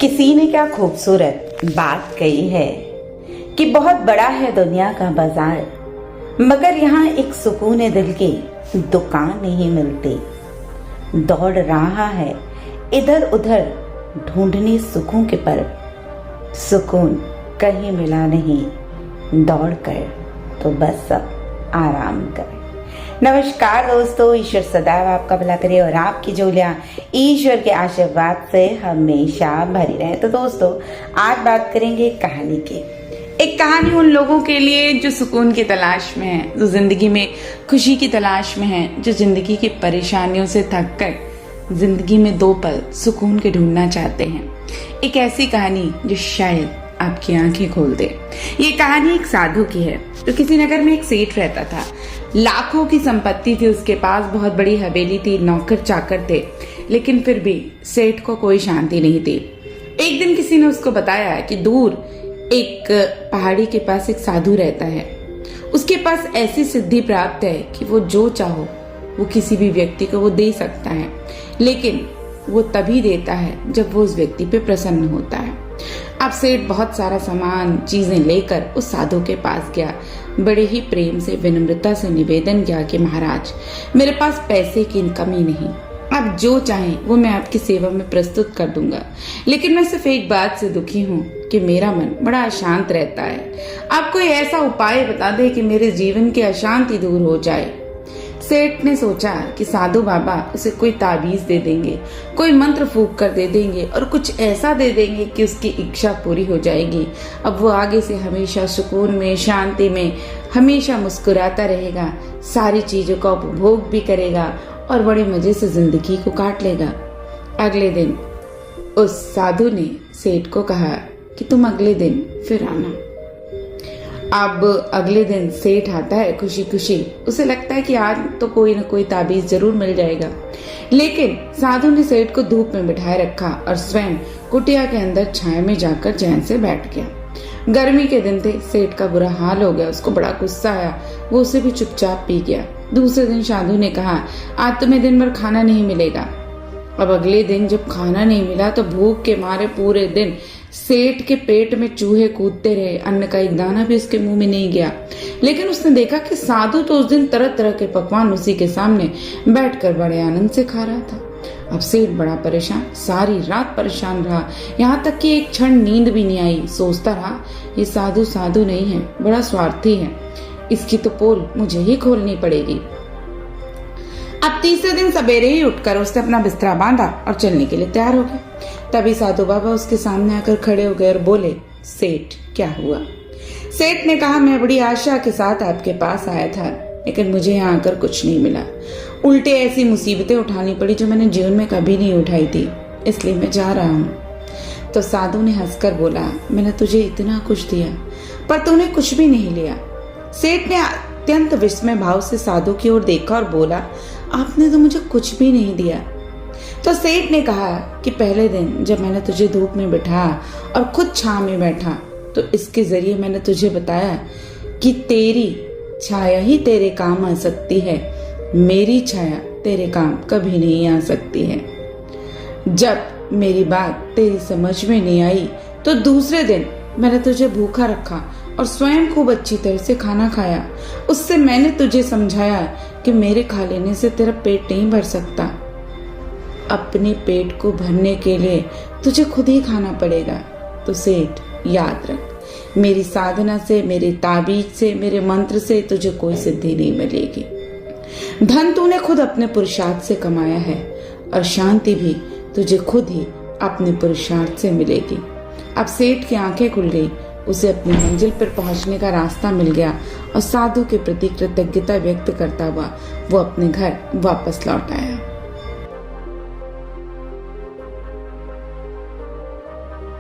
किसी ने क्या खूबसूरत बात कही है कि बहुत बड़ा है दुनिया का बाजार, मगर यहाँ एक सुकून दिल की दुकान नहीं मिलती। दौड़ रहा है इधर उधर ढूंढने सुकून के पर, सुकून कहीं मिला नहीं। दौड़ कर तो बस सब आराम कर। नमस्कार दोस्तों, ईश्वर सदैव आपका भला करे और आपकी झोलियां ईश्वर के आशीर्वाद से हमेशा भरी रहे। तो दोस्तों, आज बात करेंगे एक कहानी की। एक कहानी उन लोगों के लिए जो सुकून की तलाश में है, जो जिंदगी में खुशी की तलाश में है, जो जिंदगी की परेशानियों से थक कर जिंदगी में दो पल सुकून के ढूंढना चाहते हैं। एक ऐसी कहानी जो शायद आपकी आंखें खोल दे। ये कहानी एक साधु की है। तो किसी नगर में एक सेठ रहता था। लाखों की संपत्ति थी उसके पास, बहुत बड़ी हवेली थी, नौकर चाकर थे, लेकिन फिर भी सेठ को कोई शांति नहीं थी। एक दिन किसी ने उसको बताया कि दूर एक पहाड़ी के पास एक साधु रहता है। उसके पास ऐसी सिद्धि प्राप्त है कि वो जो चाहो वो किसी भी व्यक्ति को वो दे सकता है, लेकिन वो तभी देता है जब वो उस व्यक्ति पे प्रसन्न होता है। अब सेठ बहुत सारा सामान चीजें लेकर उस साधु के पास गया। बड़े ही प्रेम से विनम्रता से निवेदन किया कि महाराज, मेरे पास पैसे की कमी नहीं, आप जो चाहें वो मैं आपकी सेवा में प्रस्तुत कर दूंगा, लेकिन मैं सिर्फ एक बात से दुखी हूँ कि मेरा मन बड़ा अशांत रहता है। आप कोई ऐसा उपाय बता दे कि मेरे जीवन की अशांति दूर हो जाए। सेठ ने सोचा कि साधु बाबा उसे कोई ताबीज दे देंगे, कोई मंत्र फूंक कर दे देंगे और कुछ ऐसा दे देंगे कि उसकी इच्छा पूरी हो जाएगी। अब वो आगे से हमेशा सुकून में, शांति में, हमेशा मुस्कुराता रहेगा, सारी चीजों का उपभोग भी करेगा और बड़े मजे से जिंदगी को काट लेगा। अगले दिन उस साधु ने सेठ को कहा कि तुम अगले दिन फिर आना। अब अगले दिन सेठ आता है खुशी खुशी। उसे लगता है कि आज तो कोई न कोई ताबीज जरूर मिल जाएगा, लेकिन साधु ने सेठ को धूप में बिठाए रखा और स्वयं कुटिया के अंदर छाया में जाकर चैन से बैठ गया। गर्मी के दिन थे, सेठ का बुरा हाल हो गया, उसको बड़ा गुस्सा आया। वो उसे भी चुपचाप पी गया। दूसरे दिन साधु ने कहा, आज तुम्हें दिन भर खाना नहीं मिलेगा। अब अगले दिन जब खाना नहीं मिला तो भूख के मारे पूरे दिन सेठ के पेट में चूहे कूदते रहे। अन्न का एक दाना भी उसके मुंह में नहीं गया, लेकिन उसने देखा कि साधु तो उस दिन तरह तरह के पकवान उसी के सामने बैठकर बड़े आनंद से खा रहा था। अब सेठ बड़ा परेशान, सारी रात परेशान रहा, यहाँ तक कि एक क्षण नींद भी नहीं आई। सोचता रहा, ये साधु साधु नहीं है, बड़ा स्वार्थी है, इसकी तो पोल मुझे ही खोलनी पड़ेगी। अब तीसरे दिन सवेरे ही उठकर उसने अपना बिस्तरा बांधा और चलने के लिए तैयार हो गया। तभी साधु बाबा उसके सामने आकर खड़े हो गए और बोले, सेठ क्या हुआ? सेठ ने कहा, मैं बड़ी आशा के साथ आपके पास आया था, लेकिन मुझे यहाँ आकर कुछ नहीं मिला। उल्टे ऐसी मुसीबतें उठानी पड़ी जो मैंने जीवन में कभी नहीं उठाई थी, इसलिए मैं जा रहा हूँ। तो साधु ने हंसकर बोला, मैंने तुझे इतना कुछ दिया पर तूने कुछ भी नहीं लिया। सेठ ने अत्यंत विस्मय भाव से साधु की ओर देखा और बोला, आपने तो मुझे कुछ भी नहीं दिया। तो सेठ ने कहा कि पहले दिन जब मैंने तुझे धूप में बिठाया और खुद छांव में बैठा, तो इसके जरिए मैंने तुझे बताया कि तेरी छाया ही तेरे काम आ सकती है, मेरी छाया तेरे काम कभी नहीं आ सकती है। जब मेरी बात तेरी समझ में नहीं आई तो दूसरे दिन मैंने तुझे भूखा रखा और स्वयं खूब अच्छी तरह से खाना खाया। उससे मैंने तुझे समझाया कि मेरे खा लेने से तेरा पेट नहीं भर सकता। अपने पेट को भरने के लिए तुझे खुद ही खाना पड़ेगा। तो सेठ याद रख, मेरी साधना से, मेरी ताबीज से, मेरे मंत्र से तुझे कोई सिद्धि नहीं मिलेगी। धन तूने खुद अपने पुरुषार्थ से कमाया है और शांति भी तुझे खुद ही अपने पुरुषार्थ से मिलेगी। अब सेठ की आंखें खुल गई, उसे अपनी मंजिल पर पहुंचने का रास्ता मिल गया और साधु के प्रति कृतज्ञता व्यक्त करता हुआ वो अपने घर वापस लौट आया।